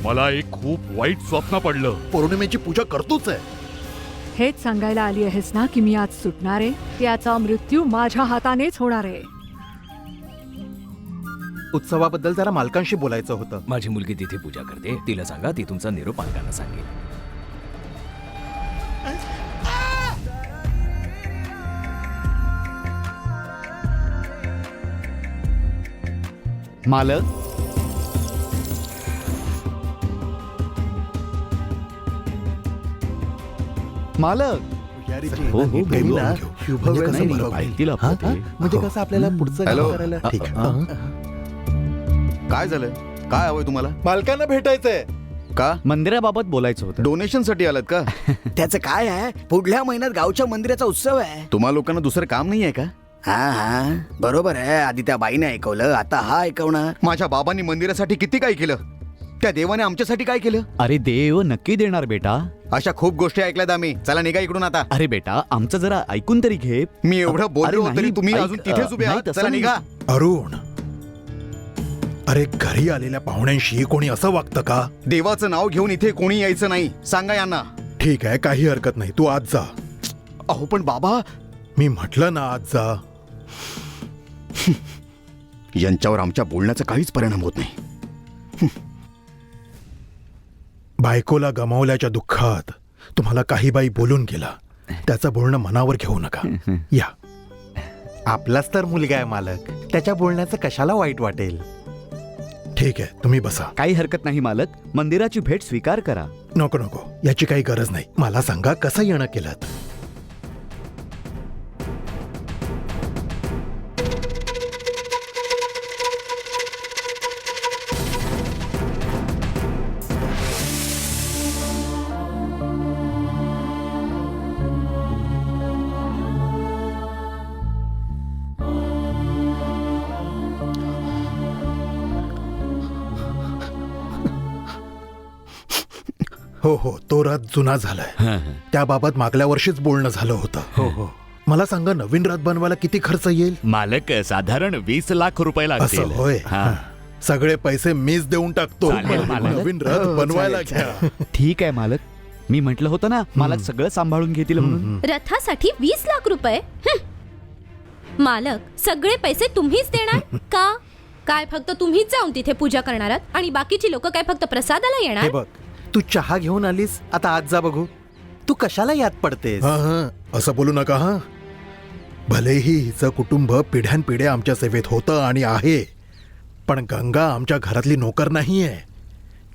मला एक खूप वाईट स्वप्न पडलं. पौर्णिमेची पूजा करतोच आहे. हेच सांगायला आली आहेस ना की मी आज सुटणार आहे. त्याचा मृत्यू माझ्या हातानेच होणार आहे. उत्सवाबद्दल जरा मालकांशी बोलायचं होतं. माझी मुलगी तिथे पूजा करते, तिला सांगा ती तुमचा निरोप मालकांना सांगेल. मालक, मालक. हो, हो, बोलू, घेऊ. शुभ वेळ नाही, समोर नाही, होईल. तिला हा? पटते. म्हणजे कसं आपल्याला पुढचं हॅलो. काम करायला ठीक आहे. काय झालं? काय हवंय तुम्हाला? मालकांना भेटायचंय. का? मंदिराबाबत बोलायचं होतं. डोनेशन साठी आलात का? त्याचं काय आहे? पुढल्या महिन्यात गावच्या मंदिराचा उत्सव आहे. तुम्हा लोकांना दुसरं काम नाही आहे का? हा बरोबर आहे. आधी त्या बाईने ऐकवलं, आता हा ऐकवणार. माझ्या बाबांनी मंदिरासाठी किती काय केलं, त्या देवाने आमच्यासाठी काय केलं? अरे देव नक्की देणार बेटा. अशा खूप गोष्टी ऐकल्यात आम्ही. चला निघा इकडून आता. अरे बेटा, आमचं जरा ऐकून तरी घे. मी एवढं बोललो अरे तरी नाही, तुम्ही ऐक, अजून तिथेच उभे नाही, आहात. तसं चला नाही. निघा. अरुण, अरे घरी आलेल्या पाहुण्यांशी कोणी असं वागतं का? देवाचं नाव घेऊन इथे कोणी यायचं नाही, सांगा यांना. ठीक आहे, काही हरकत नाही, तू आज जा. अहो पण बाबा, मी म्हटलं ना आज जा. यांच्यावर आमच्या बोलण्याचा काहीच परिणाम होत नाही. बायकोला गमावल्याच्या दुःखात तुम्हाला काही बाई बोलून गेला, त्याचं बोलणं मनावर घेऊ नका. या. आपलाच तर मुलगा आहे मालक, त्याच्या बोलण्याचं कशाला वाईट वाटेल. ठीक आहे, तुम्ही बसा. काही हरकत नाही मालक. मंदिराची भेट स्वीकार करा. नको नको, याची काही गरज नाही. मला सांगा कसं येणं केलं. हो हो, तो रथ जुना झालाय. त्याबाबत मागल्या वर्षीच बोलणं झालं होतं. हो हो. मला सांगा, नवीन रथ बनवायला किती खर्च येईल? मालक, साधारण 20 लाख रुपये असं लागतील. होय. हा. सगळे पैसे मीच देऊन टाकतो. चालेल, मालक. नवीन रथ बनवायला चालेल, घ्या. ठीक आहे मालक. मी म्हटलं होतं ना, मालक सगळं सांभाळून घेतील म्हणून. रथासाठी 20 लाख रुपये? मालक, सगळे पैसे तुम्हीच देणार का? काय फक्त तुम्हीच जाऊन तिथे पूजा करणार आहात आणि बाकीची लोक काय फक्त प्रसादाला हे येणार? बघ, तू चहा घेऊन आलीस, आता आज जा बघू. तू कशाला यात पडतेस? हा हा, असं बोलू नका. हा, भलेही हिचं कुटुंब पिढ्यानपिढ्या आमच्या सेवेत होतं आणि आहे, पण गंगा आमच्या घरातली नोकर नाहीये.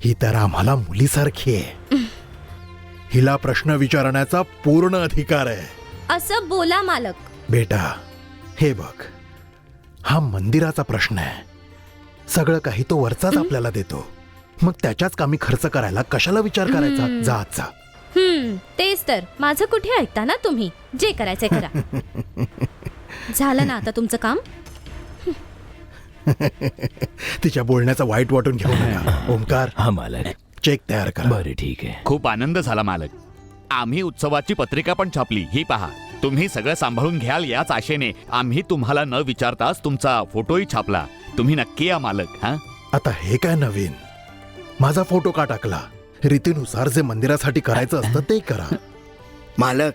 ही तर आम्हाला मुलीसारखी आहे. हिला प्रश्न विचारण्याचा पूर्ण अधिकार आहे. असं बोला मालक. बेटा, हे बघ, हा मंदिराचा प्रश्न आहे. सगळं काही तो वरचाच आपल्याला देतो, मग त्याच्याच कामी खर्च करायला कशाला विचार करायचा? जा आत जा. तेच तर. माझं कुठे ऐकता ना तुम्ही? जे करायचंय करा. झालं ना आता तुमचं काम? तिच्या बोलण्याचं वाईट वाटून घेऊ नका. ओमकार, हा मालक. चेक तयार करा. बरं ठीक आहे. खूप आनंद झाला मालक. आम्ही उत्सवाची पत्रिका पण छापली. ही पहा. तुम्ही सगळं सांभाळून घ्याल याच आशेने आम्ही तुम्हाला न विचारताच तुमचा फोटोही छापला. तुम्ही नक्की या मालक. हा, आता हे काय नवीन? माझा फोटो का टाकला? रीतीनुसार जे मंदिरासाठी करायचं असतं ते करा. मालक,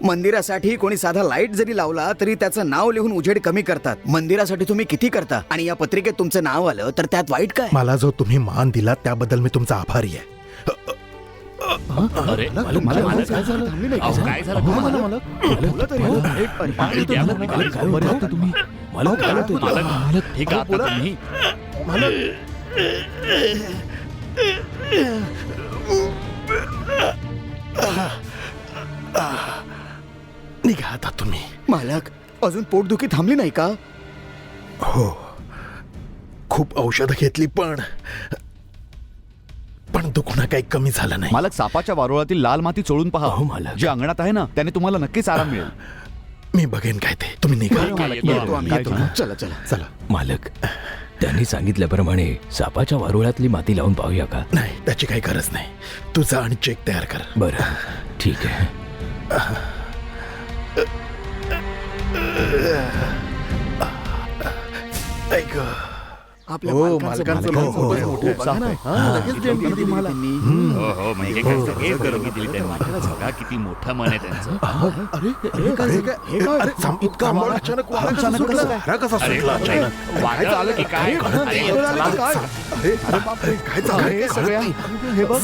मंदिरासाठी कोणी साधा लाईट जरी लावला तरी त्याचं नाव लिहून उजेड कमी करतात. मंदिरासाठी तुम्ही किती करता आणि या पत्रिकेत तुमचं नाव आलं तर त्यात वाईट काय? मला जो तुम्ही मान दिला त्याबद्दल मी तुमचा आभारी आहे. अरे मालक, मालक, काय झालं? अहो, काय झालं? पाणी द्या ना. मालक, बरे आहात तुम्ही? मालक, ठीक आहे आता तुम्ही? निघा आता तुम्ही. मालक, अजून पोटदुखी थांबली नाही का? हो, खूप औषधं घेतली पण दुखणं काही कमी झालं नाही. मालक, सापाच्या वारुळातील लाल माती चोळून पहा. हो, मालक. जे अंगणात आहे ना, त्याने तुम्हाला नक्कीच आराम मिळेल. मी बघेन काय ते. तुम्ही निघा. येतो आम्ही, येतो. चला चला. चला. मालक, त्यांनी सांगितल्याप्रमाणे सापाच्या वारुळातली माती लावून पाहूया का? नाही, त्याची काही गरज नाही. तू जा आणि चेक तयार कर. बरं ठीक आहे. ऐक. आपल्या हो, मालकांचं मालकांचं मालकांचं खूपच खूपच मोठं आहे. बघा ना. हा, लगेच देणगी दिली तुम्हाला. त्यांनी. हो म्हणजे काय सगळे देणगी दिली त्यांनी. बघा किती मोठं मन आहे त्यांचं. अरे अरे, इतका आम्हाला अचानक वारा कसा सुटला? वारा कसा अरे सुटला बापरे, अचानक? वादळ आलं की काय? अरे, चला. अरे बापरे, काय चाललंय? सगळ्या हे बघ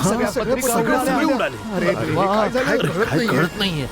सगळ्या पत्रिका सगळे उडाल्या. उडाले. अरे देवा, काय कळत नाहीये.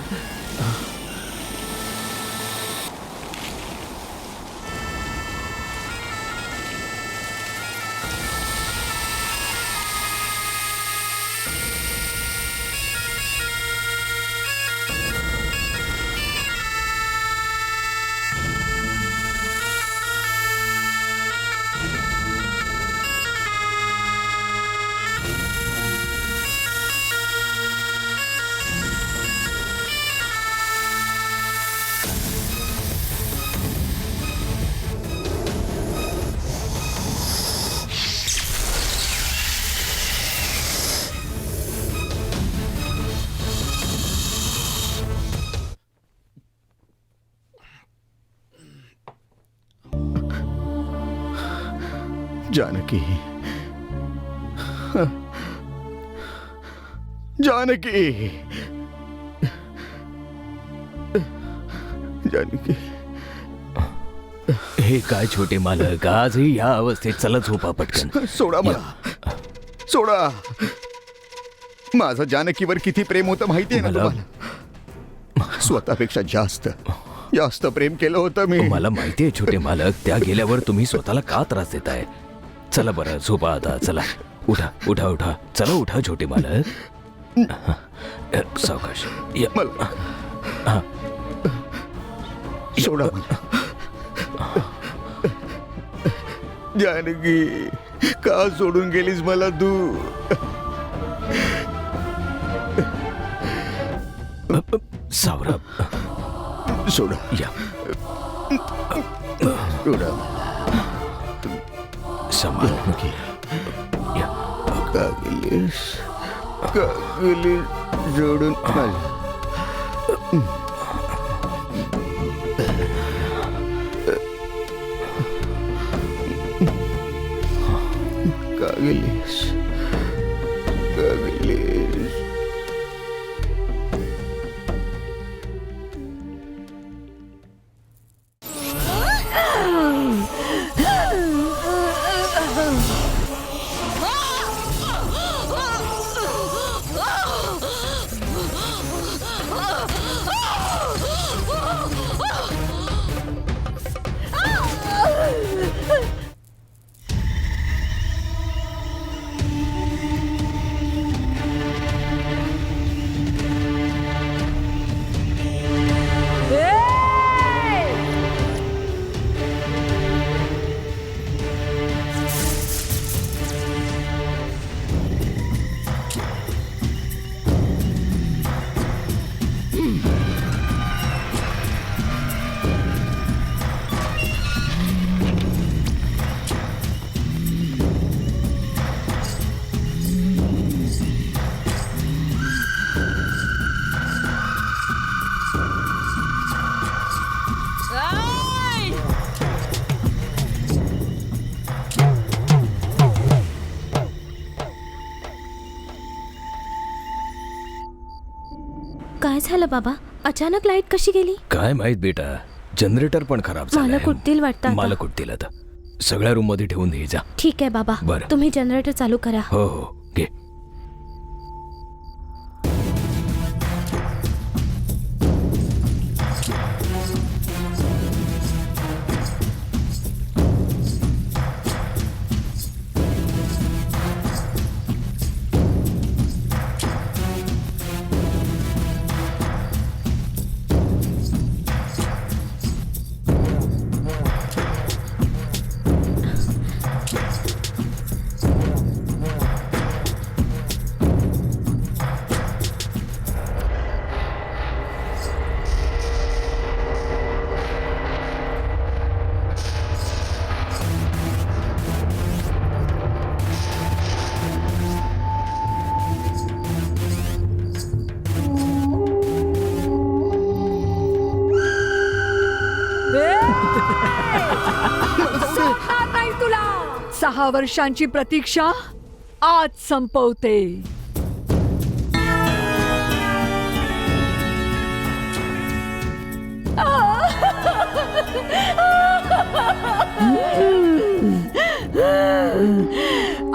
जानकी जानकी जानकी हे काय छोटे मालक, आजही या अवस्थेत चला झोपा पटकन. सोडा मला, सोडा. माझं जानकीवर किती प्रेम होतं माहितीये ना मला- तुम्हाला? स्वतःपेक्षा जास्त जास्त प्रेम केलं होतं मी. मला माहितीये छोटे मालक, त्या गेल्यावर तुम्ही स्वतःला का त्रास देताय. चला बरं झोपा आता. चला उठा उठा उठा. चला उठा छोटे मालक. सावकाश या. मला हा. सोडा मला. जानकी, का सोडून गेलीस मला तू? सावराब सोडा, या. सोडा. सांभाळ. या. का गेलीस जोडून माझ्या? का गेलीस का गेलीस? काय झालं बाबा, अचानक लाईट कशी गेली? काय माहित बेटा, जनरेटर पण खराब झालंय. मालक उठतील वाटतं आता. मालक उठतील आता. सगळ्या रूम मध्ये ठेवून दे जा. ठीक आहे बाबा, बरं. तुम्ही जनरेटर चालू करा. हो हो घे. 6 वर्षांची प्रतीक्षा आज संपवते.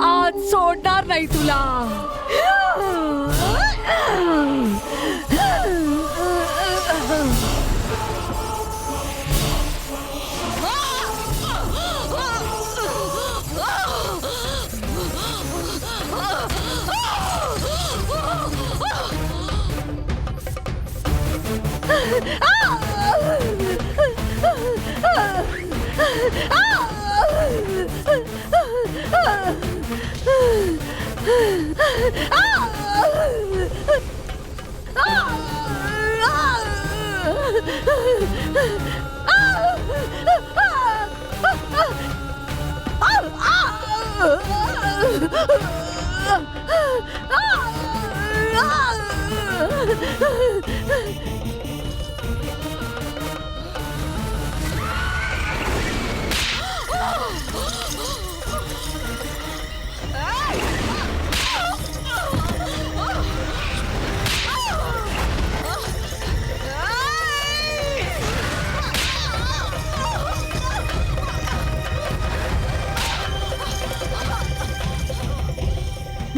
आज सोडणार नाही तुला.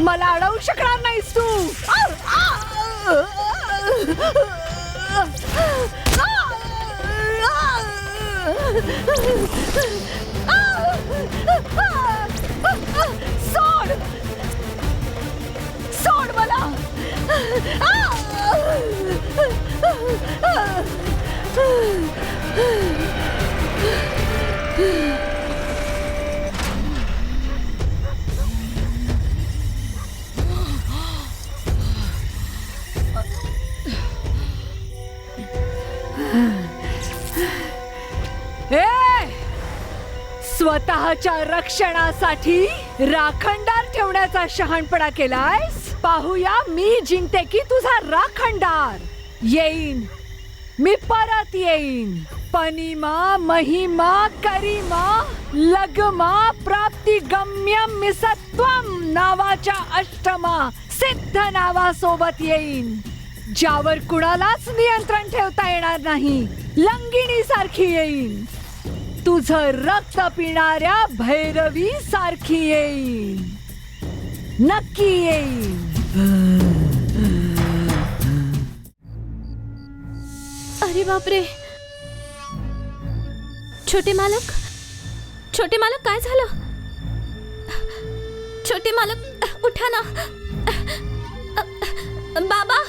मला अडवू शकणार नाहीस तू. सोड सोड मला. स्वतःच्या रक्षणासाठी राखणदार ठेवण्याचा शहाणपणा केलायस. पाहूया मी जिंकते की तुझा राखणदार. येईन मी परत येईन. पनिमा महिमा करिमा लगमा प्राप्तिगम्यम मिसत्वम नावाच्या अष्टमा सिद्ध नावासोबत येईन, ज्यावर कुणालाच नियंत्रण ठेवता येणार नाही. लंगिणी सारखी येईन. तुझं रक्त पिणाऱ्या भैरवी सारखी येईन. नक्की येईन. अरे बापरे. छोटे मालक, छोटे मालक, काय झालं? छोटे मालक उठा ना. बाबा,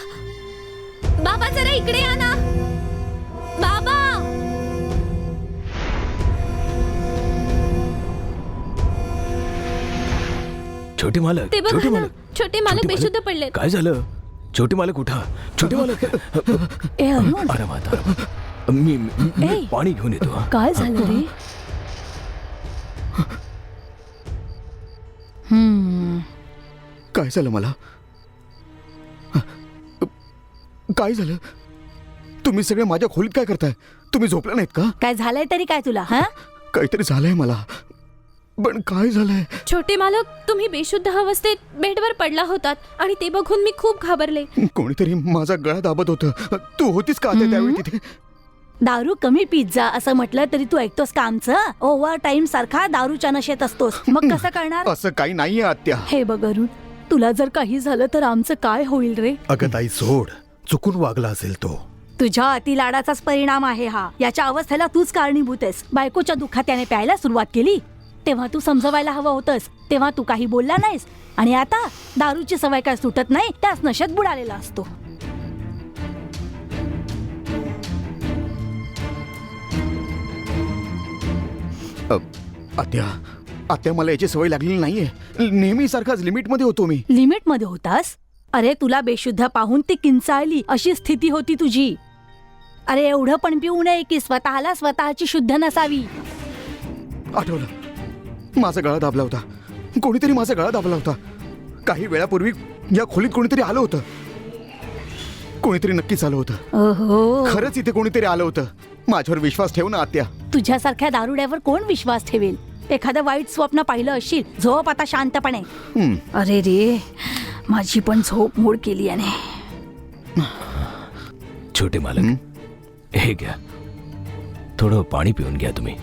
बाबा जरा इकडे या ना. बाबा. छोटे मालक, ते बघा छोटे ना, मालक, छोटे मालक बेशुद्ध पडले. काय झालं? छोटे मालक उठा. छोटे मालक. ए अरुण, अरे माता, मी पाणी घेऊन येतो. काय झालं रे? काय झालं मला? काय झालं? तुम्ही सगळे माझ्या खोलीत काय करताय? तुम्ही झोपला नाहीत का? काय झालंय तरी काय तुला? हा, काहीतरी झालंय मला, पण काय झालंय? छोटे मालक, तुम्ही बेशुद्ध अवस्थेत बेडवर पडला होतात आणि ते बघून मी खूप घाबरले. कोणीतरी माझा गळा दाबत होतं. तू होतीस का आता त्यावेळी तिथे? दारू कमी पित जा असं म्हटलं तरी तू ऐकतोस का आमचं? ओव्हर टाइम सारखा दारूच्या नशेत असतोस. मग कसं करणार? असं काही नाहीये आत्या. हे बघ अरुण, तुला जर काही झालं तर आमचं काय होईल रे? अगं ताई सोड, चुकून वागला असेल तो. तुझ्या अतिलाडाचाच परिणाम आहे हा. याच्या अवस्थेला तूच कारणीभूत आहेस. बायकोच्या दुःखात त्याने प्यायला सुरुवात केली तेव्हा तू समजवायला हवं होतंस. तेव्हा तू काही बोलला नाहीस आणि आता दारूची सवय काय सुटत नाही, त्याच नशेत बुडालेला असतो. आत्या, आत्या, मला याची सवय लागलेली नाहीये. नेहमी सारखाच लिमिट मध्ये होतो मी. लिमिट मध्ये होतास? अरे तुला बेशुद्ध पाहून ती किंचाळली अशी स्थिती होती तुझी. अरे एवढं पण पिऊ नये की स्वतःला स्वतःची शुद्ध नसावी. आठवलं, माझा गळा दाबला होता. कोणीतरी माझा गळा दाबला होता. काही वेळापूर्वी या खोलीत कोणीतरी आलं होतं. कोणीतरी नक्कीच आलं होतं. ओहो, खरंच इथे कोणीतरी आलं होतं. माझ्यावर विश्वास ठेव ना आत्या. तुझ्यासारख्या दारुड्यावर कोण विश्वास ठेवेल? एखादं वाईट स्वप्न पाहिलं असशील. झोप आता शांतपणे. हं. अरे रे, माझी पण झोप मोड केली याने. छोटे मालक, हे घ्या, थोडं पाणी पिऊन घ्या तुम्ही.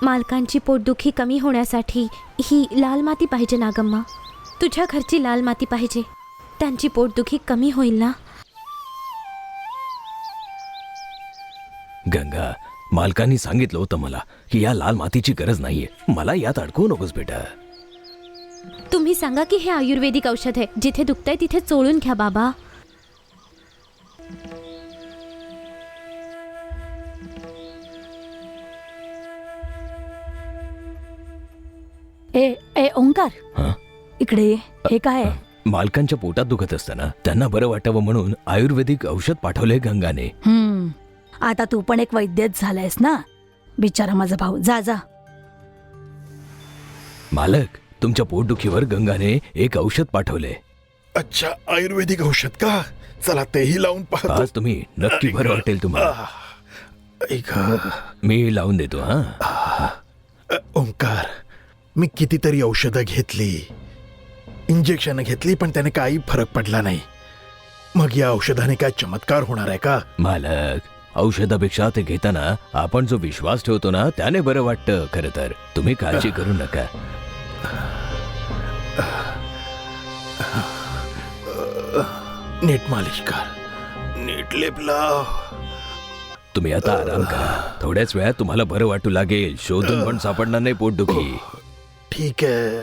मालकांची पोटदुखी कमी होण्यासाठी ही लाल माती पाहिजे नागम्मा. तुझ्या घरची लाल माती पाहिजे. त्यांची पोटदुखी कमी होईल ना. गंगा, मालकांनी सांगितलं होतं मला की या लाल मातीची गरज नाहीये. मला यात अडकवू नकोस बेटा. तुम्ही सांगा की हे आयुर्वेदिक औषध आहे. जिथे दुखतंय तिथे चोळून घ्या बाबा. ए ओंकार, हं? इकडे ये. हे काय आहे? मालकांच्या पोटात दुखत असताना त्यांना बरं वाटावं म्हणून आयुर्वेदिक औषध पाठवले गंगाने. आता तू पण एक वैद्यच झालायस ना. बिचारा माझा भाऊ. जा जा. मालक, तुमच्या पोटदुखीवर गंगाने एक औषध पाठवले. अच्छा, आयुर्वेदिक औषध का? चला तेही लावून पाहतो. आज तुम्ही नक्की बरं वाटेल तुम्हाला. ऐक, मी लावून देतो. हा, ओंकार, मी कितीतरी औषधं घेतली, इंजेक्शन घेतली, पण त्याने काही फरक पडला नाही. मग या औषधाने काय चमत्कार होणार आहे का? मालक, औषधापेक्षा ते घेताना आपण जो विश्वास ठेवतो ना, त्याने बरं वाटतं. खरं तर तुम्ही काळजी करू नका. नीट मालिश कर, नीट लेप लाव. तुम्ही आता आराम करा. थोड्याच वेळात तुम्हाला बरं वाटू लागेल. शोधून पण सापडणार नाही पोटदुखी. ठीक आहे.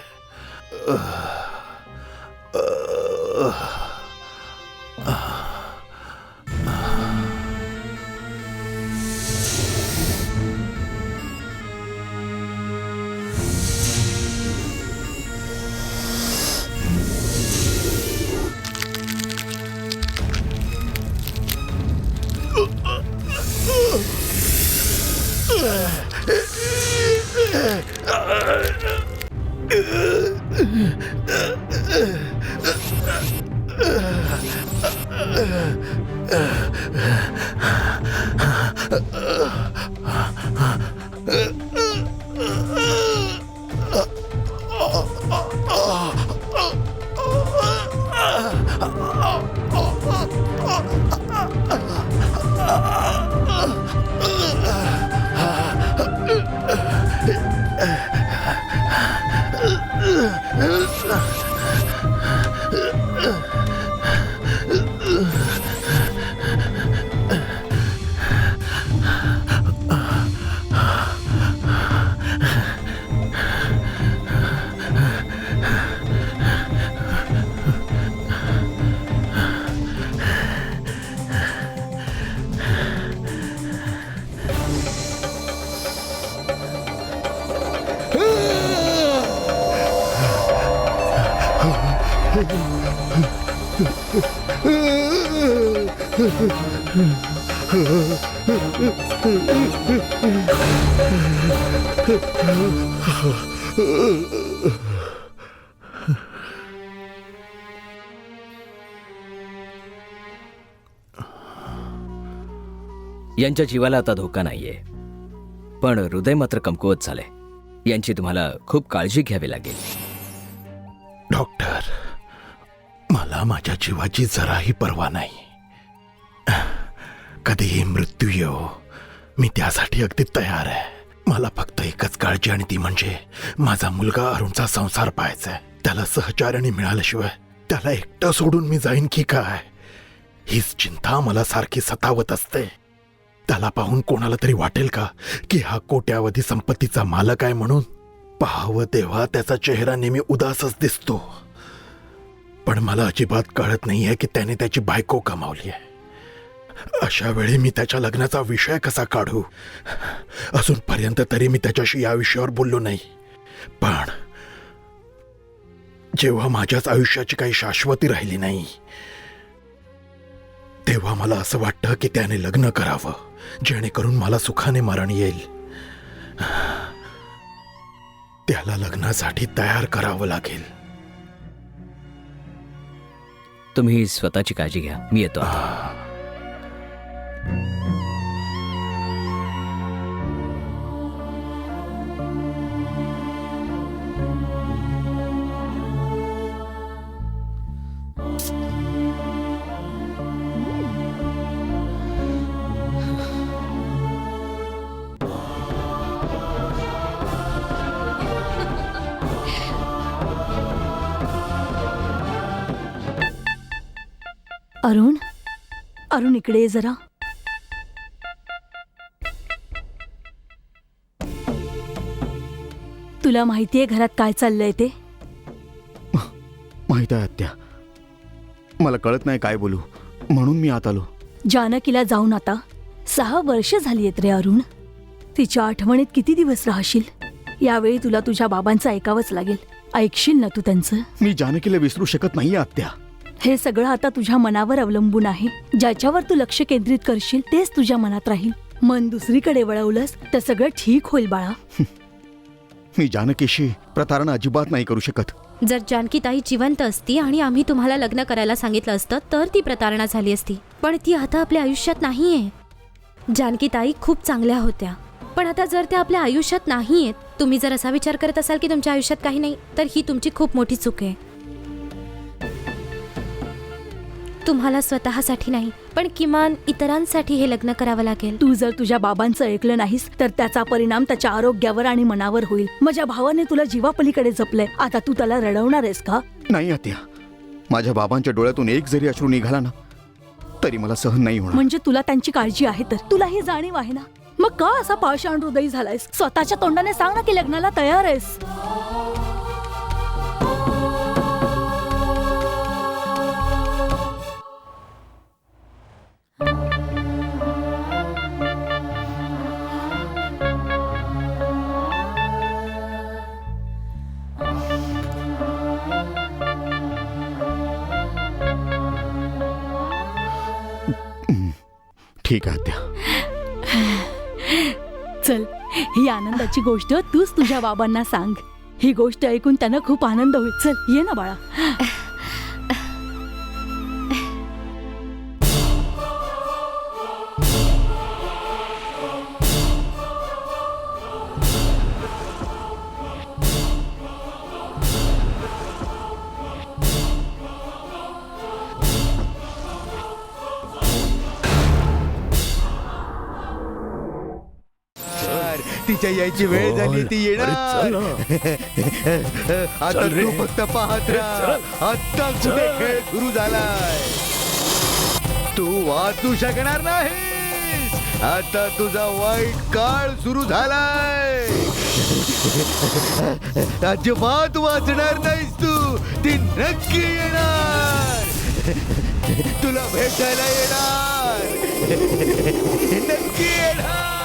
यांच्या जीवाला आता धोका नाहीये, पण हृदय मात्र कमकुवत झालंय. यांची तुम्हाला खूप काळजी घ्यावी लागेल. डॉक्टर, मला माझ्या जीवाची जराही पर्वा नाही. कधीही मृत्यू येऊ, मी त्यासाठी अगदी तयार आहे. मला फक्त एकच काळजी, आणि ती म्हणजे माझा मुलगा अरुणचा संसार पाहायचा आहे. त्याला सहचार्याने मिळाल्याशिवाय त्याला एकटं सोडून मी जाईन की काय, हीच चिंता मला सारखी सतावत असते. त्याला पाहून कोणाला तरी वाटेल का की हा कोट्यावधी संपत्तीचा मालक आहे म्हणून? पाहावं तेव्हा त्याचा चेहरा नेहमी उदासच दिसतो, पण मला अजिबात कळत नाहीये की त्याने त्याची बायको कमावली आहे. अशा वेळी मी त्याच्या लग्नाचा विषय कसा काढू? अजूनपर्यंत तरी मी त्याच्याशी या विषयावर बोललो नाही. पण जेव्हा माझ्याच आयुष्याची काही शाश्वती राहिली नाही, तेव्हा मला असं वाटतं की त्याने लग्न करावं, जेणेकरून मला सुखाने मरण येईल. त्याला लग्नासाठी तयार करावं लागेल. तुम्ही स्वतःची काळजी घ्या, मी येतो आता. अरुण, अरुण इकडे ये जरा. तुला माहितीये घरात काय चाललंय ते? माहित आहे आत्या. मला कळत नाही काय बोलू, म्हणून मी आत आलो. जानकीला जाऊन आता 6 वर्ष झाली आहेत रे अरुण. तिच्या आठवणीत किती दिवस राहशील? यावेळी तुला तुझ्या बाबांचं ऐकावंच लागेल. ऐकशील ना तू त्यांचं? मी जानकीला विसरू शकत नाही आत्या. हे सगळं आता तुझ्या मनावर अवलंबून आहे. ज्याच्यावर तू लक्ष केंद्रित करशील तेच तुझ्या मनात राहील. मन दुसरीकडे वळवलंस तर सगळं ठीक होईल बाळा. मी जानकीशी प्रतारणा अजिबात नाही करू शकत. जर जानकी ताई जिवंत असती आणि आम्ही तुम्हाला लग्न करायला सांगितलं असतं तर ती प्रतारणा झाली असती. पण ती आता आपल्या आयुष्यात नाहीये. जानकी ताई खूप चांगल्या होत्या, पण आता जर त्या आपल्या आयुष्यात नाहीयेत, तुम्ही जर असा विचार करत असाल की तुमच्या आयुष्यात काही नाही, तर ही तुमची खूप मोठी चूक आहे. तुम्हाला स्वतःसाठी नाही, पण किमान इतरांसाठी हे लग्न करावं लागेल. तू जर तुझ्या बाबांचं ऐकलं नाहीस तर त्याचा परिणाम त्याच्या आरोग्यावर आणि मनावर होईल. माझ्या भावाने तुला जीवापलीकडे जपलंय, आता तू त्याला रडवणार आहेस का? नाही आत्या, माझ्या बाबांच्या डोळ्यातून एक जरी अश्रू निघाला ना तरी मला सहन नाही होणार. म्हणजे तुला त्यांची काळजी आहे, तर तुला ही जाणीव आहे ना? मग का असा पाषाण हृदयी झालायस? स्वतःच्या तोंडाने सांग ना की लग्नाला तयार आहेस. ठीक आहे आत्या. चल, ही आनंदाची गोष्ट तूच तुझ्या बाबांना सांग. ही गोष्ट ऐकून त्यांना खूप आनंद होईल. चल ये ना बाळा. तिच्या यायची वेळ झाली, ती येणार. आता तू फक्त पाहत राहा. आता कुठे खेळ सुरू झालाय, तू वाचू शकणार नाही. आता तुझा वाईट काळ सुरू झालाय. अजिबात वाचणार नाहीस तू. ती नक्की येणार, तुला भेटायला येणार, नक्की येणार.